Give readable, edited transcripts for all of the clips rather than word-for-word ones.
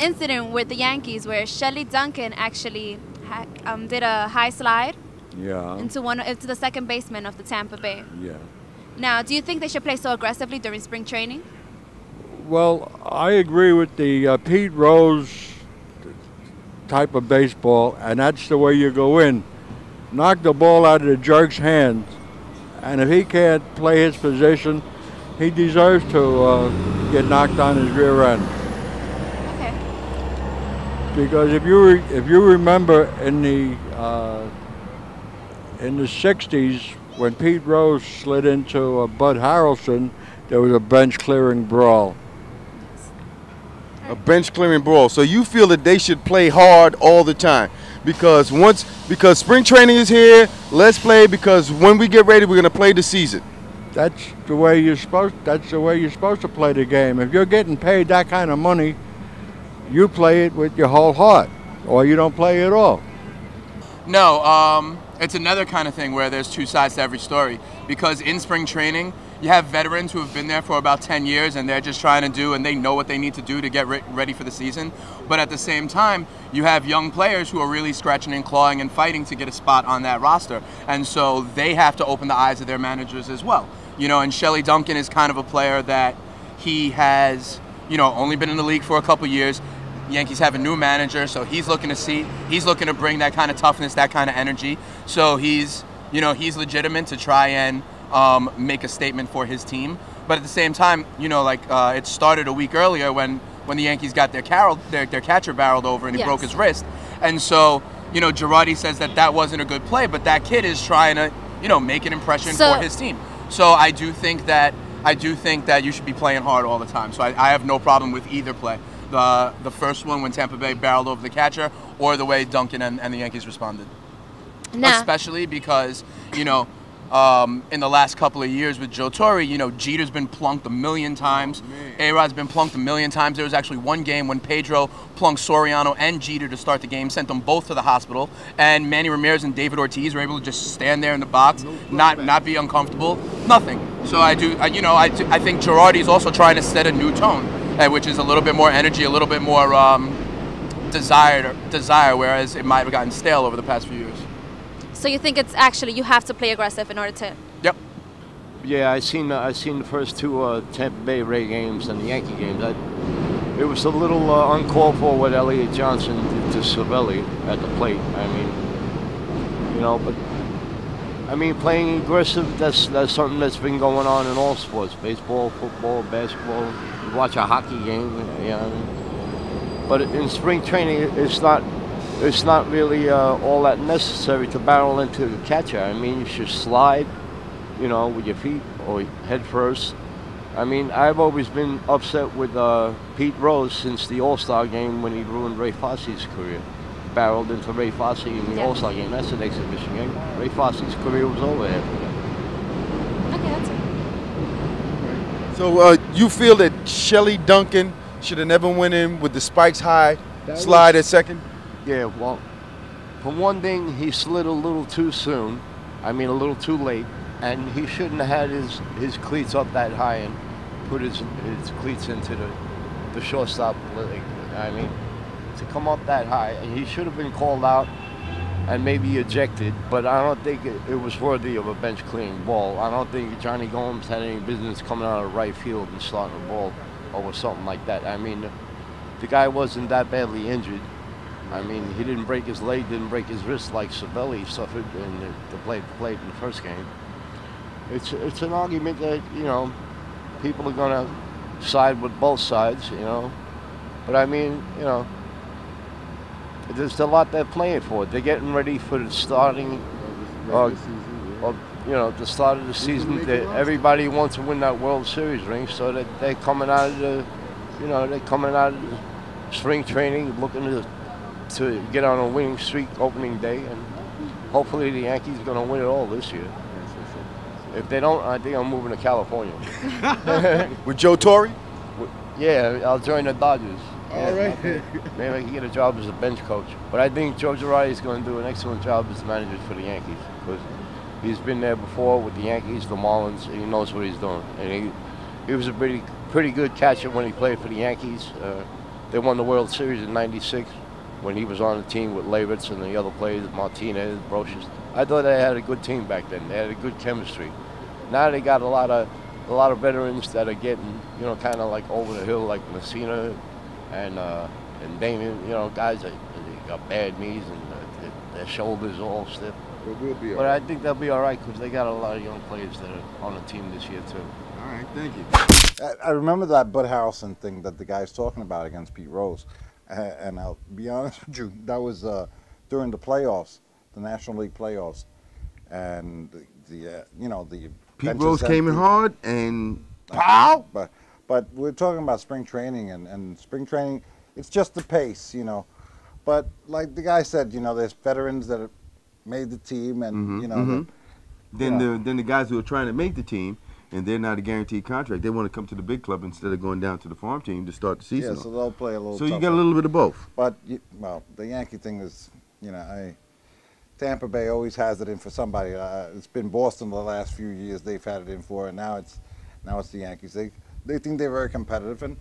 incident with the Yankees where Shelly Duncan actually did a high slide into the second baseman of the Tampa Bay. Yeah. Now, do you think they should play so aggressively during spring training? Well, I agree with the Pete Rose type of baseball, and that's the way you go in. Knock the ball out of the jerk's hands, and if he can't play his position, he deserves to get knocked on his rear end. Okay. Because if you remember in the '60s when Pete Rose slid into Bud Harrelson, there was a bench clearing brawl. A bench clearing brawl. So you feel that they should play hard all the time because spring training is here. Let's play because when we get ready, we're going to play the season. That's the way you're supposed to play the game. If you're getting paid that kind of money, you play it with your whole heart, or you don't play at all. No, it's another kind of thing where there's two sides to every story. Because in spring training, you have veterans who have been there for about 10 years and they're just trying to do, and they know what they need to do to get ready for the season. But at the same time, you have young players who are really scratching and clawing and fighting to get a spot on that roster. And so they have to open the eyes of their managers as well. You know, and Shelly Duncan is kind of a player that he has, you know, only been in the league for a couple years. Yankees have a new manager, so he's looking to bring that kind of toughness, that kind of energy. So he's legitimate to try and make a statement for his team. But at the same time, you know, like it started a week earlier when the Yankees got their catcher barreled over and he broke his wrist. And so, you know, Girardi says that wasn't a good play, but that kid is trying to, you know, make an impression for his team. So I do think that you should be playing hard all the time. So I have no problem with either play. The first one when Tampa Bay barreled over the catcher, or the way Duncan and the Yankees responded. Especially because, you know, in the last couple of years with Joe Torre, you know, Jeter's been plunked a million times. A-Rod's been plunked a million times. There was actually one game when Pedro plunked Soriano and Jeter to start the game, sent them both to the hospital, and Manny Ramirez and David Ortiz were able to just stand there in the box, not be uncomfortable, nothing. So I think Girardi's also trying to set a new tone, which is a little bit more energy, a little bit more desire, whereas it might have gotten stale over the past few years. So you think it's actually you have to play aggressive in order to? Yep. Yeah, I seen the first two Tampa Bay Ray games and the Yankee games. It was a little uncalled for what Elliott Johnson did to Cervelli at the plate. I mean, you know, but I mean, playing aggressive, that's something that's been going on in all sports: baseball, football, basketball. You watch a hockey game, you know. But in spring training, it's not really all that necessary to barrel into the catcher. I mean, you should slide, you know, with your feet or head first. I mean, I've always been upset with Pete Rose since the All-Star game when he ruined Ray Fosse's career. Barreled into Ray Fosse in the All-Star game. That's an exhibition game. Ray Fosse's career was over after that. Okay, that's it. So you feel that Shelly Duncan should have never went in with the spikes high, slide at second? Yeah, well, for one thing, he slid a little too soon. I mean, a little too late. And he shouldn't have had his cleats up that high and put his cleats into the shortstop leg. I mean, to come up that high, and he should have been called out and maybe ejected, but I don't think it was worthy of a bench clearing ball. I don't think Johnny Gomes had any business coming out of right field and starting a ball over something like that. I mean, the guy wasn't that badly injured. I mean, he didn't break his leg, didn't break his wrist like Cervelli suffered in the plate in the first game. It's an argument that, you know, people are going to side with both sides, you know. But I mean, you know, there's a lot they're playing for. They're getting ready for the starting, you know, the start of the season. Everybody wants to win that World Series ring, so that they're coming out of the, you know, they're coming out of the spring training looking to get on a winning streak opening day, and hopefully the Yankees are going to win it all this year. If they don't, I think I'm moving to California. With Joe Torre? Yeah, I'll join the Dodgers. All right. Maybe I can get a job as a bench coach. But I think Joe Girardi is going to do an excellent job as the manager for the Yankees, because he's been there before with the Yankees, the Marlins, and he knows what he's doing. And he was a pretty good catcher when he played for the Yankees. They won the World Series in '96 when he was on the team with Levitz and the other players, Martinez, Brocious. I thought they had a good team back then. They had a good chemistry. Now they got a lot of veterans that are getting, you know, kind of like over the hill, like Messina and Damon. You know, guys that got bad knees and their shoulders all stiff. But I think they'll be all right because they got a lot of young players that are on the team this year too. All right, thank you. I remember that Bud Harrelson thing that the guy's talking about against Pete Rose, and I'll be honest with you, that was during the playoffs, the National League playoffs, and the you know, the Pete Rose came in hard and pow. But we're talking about spring training, and spring training, it's just the pace, you know. But like the guy said, you know, there's veterans that have made the team, and you know. Then the guys who are trying to make the team, and they're not a guaranteed contract. They want to come to the big club instead of going down to the farm team to start the season. Yeah, so they'll play a little. So you got a little bit of both. But well, the Yankee thing is, you know, Tampa Bay always has it in for somebody. It's been Boston the last few years. They've had it in for, and now it's the Yankees. They think they're very competitive, and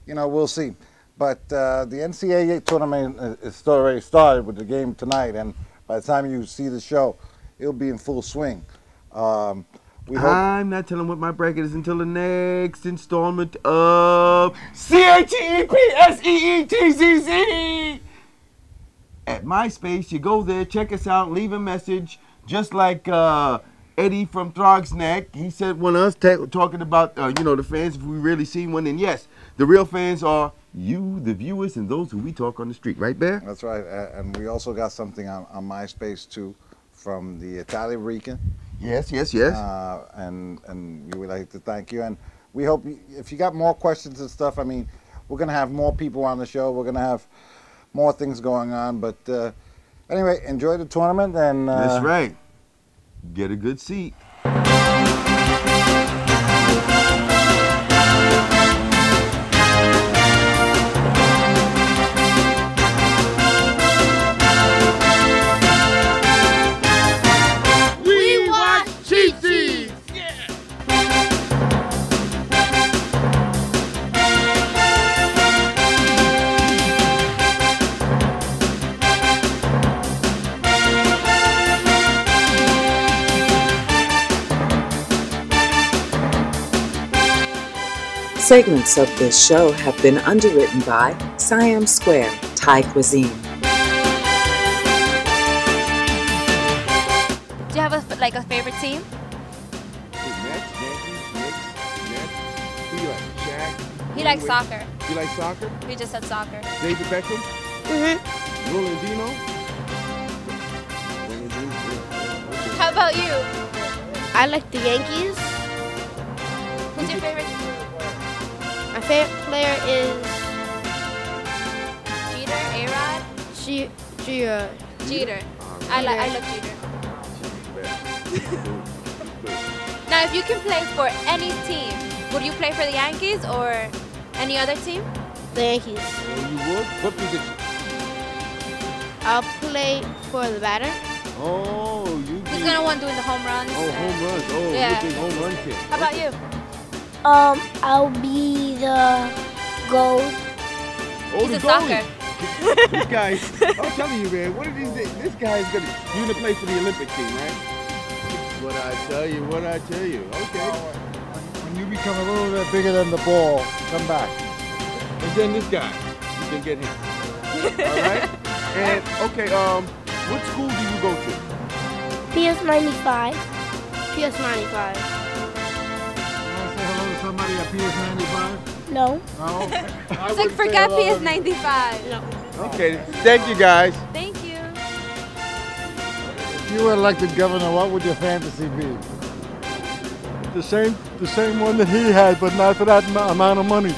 you know, we'll see. But the NCAA tournament is already started with the game tonight, and by the time you see the show, it'll be in full swing. I'm not telling what my bracket is until the next installment of CATEPSEETZZ. At MySpace, you go there, check us out, leave a message, just like Eddie from Throg's Neck. He sent one of us talking about, you know, the fans, if we really see one. And yes, the real fans are you, the viewers, and those who we talk on the street. Right, Bear? That's right. And we also got something on MySpace, too, from the Italian Rican. Yes. And we would like to thank you. And we hope, if you got more questions and stuff, I mean, we're going to have more people on the show. We're going to have more things going on. But anyway, enjoy the tournament. And that's right. Get a good seat. Segments of this show have been underwritten by Siam Square Thai Cuisine. Do you have a favorite team? Mets, Yankees, Knicks. Who you like? Shaq? He likes soccer. You like soccer? He just said soccer. David Beckham? Rolandino? How about you? I like the Yankees. Who's your favorite? My favorite player is Jeter, A-Rod? Jeter. Jeter. I love Jeter. Now, if you can play for any team, would you play for the Yankees or any other team? The Yankees. Oh, you would? What position? I'll play for the batter. Oh, you. Who's gonna want doing the home runs? Oh, home runs. Oh, yeah. You're a big home run kid. How about you? I'll be the goal. He's a soccer. This guy, I'm telling you, man, what did he say? This guy is you're gonna play for the Olympic team, right? What I tell you. Okay. When you become a little bit bigger than the ball, come back. And then this guy, you can get him. All right? And, okay, what school do you go to? PS95. PS95. Somebody at PS95? No. No? It's like, forget PS95. No. Okay, thank you guys. Thank you. If you were elected governor, what would your fantasy be? The same one that he had, but not for that amount of money.